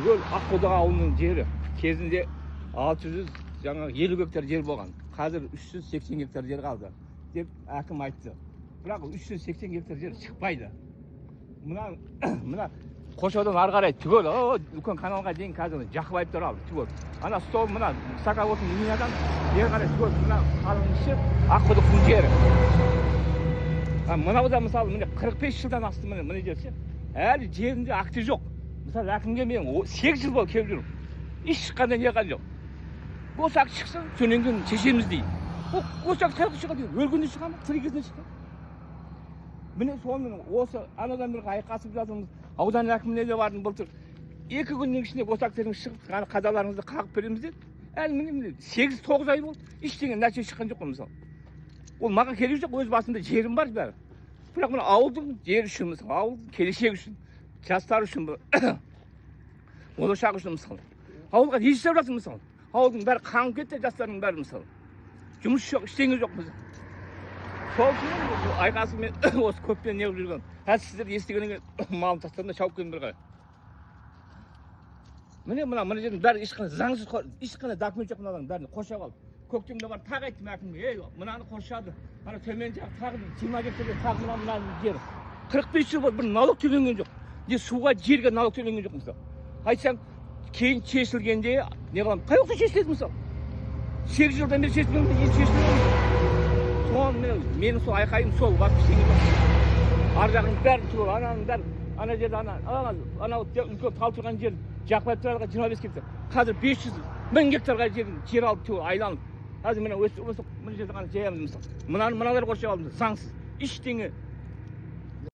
түгел Аққұдық ауылының жері кезінде 600 жаңағы 50 гектар жер болған. Қазір 380 гектар жер қалды деп әкім айтты. Бірақ 380 гектар жер шықпайды. Мына Қошаудан ары қарай түгел, үлкен каналға дейін қазір Жақыбаевтар алды түгел. Ана стол мына Саководтың линиядан бері қарай түгел мына қалың іші Аққұдықтың жері. Мынау да мысалы міне 45 жылдан асты міне жерсе, әлі жерінде акті жоқ. Мысалы әкімге мен 8 жыл болып келіп жүрмін. Ешқандай не қылған жоқ. Осы акт шықса, сонан кейін шешеміз дейді. Осы акт қай шығады? Өлгенде шыға ма? Тірі кезінде шыға. Міне сонымен осы анадан бері айқасып жатырмыз. Аудан әкіміне де бардым былтыр. 2 күннің ішінде осы актердің шығып, қадаларыңызды қағып береміз деді. Әлі міне 8-9 ай болды. Ештеңе нәтиже шыққан жоқ қой мысалы. Ол маған керек жоқ, өз басымда жерім бар бәрі. Бірақ мына ауылдың жері үшін мысалы, ауылдың келешегі үшін, жастар үшін, болашақ үшін мысалы. Ауылға не істеп жатыр мысалы? Ауылдың бәрі қаңып кетті, жастардың бәрі мысалы. Жұмыс жоқ, ештеңе жоқ мысалы. Сол үшін айқасымен осы көппен не жүрген. Сіздер естігеннен кейін малын тастадым да шауып келдім бір қарай. Мына жердің бәрі ешқандай заңсыз, ешқандай документ жоқ мынаның бәрін қоршап алды. Көктемде бар тағы айттым әкімге, мынаны қоршады. Ана төмен жақ тағы 20 гектарда тағы мынаның жері. 45 жыл болды бір налог төленген жоқ. Не суға, жерге налог төленген жоқ мысалы. Айтсам, кейін шешілгенде не қыламын? Қай уақытта шешіледі мысалы? 8 жылдан бері шешілгенде енді шешілген. Соны менің сол айқайым сол бар ештеңе жоқ. Ар жағының бәрін түгел, ананың бәрін, ана жерде ана үлкен тал тұрған жер Жақыбаевтарға 25 гектар. Қазір 500-1000 гектарға жер алып түгел айланып. Қазір мына жерде ғана жаямыз мысалы. Мыналар қоршап алдым, заңсыз. Ештеңе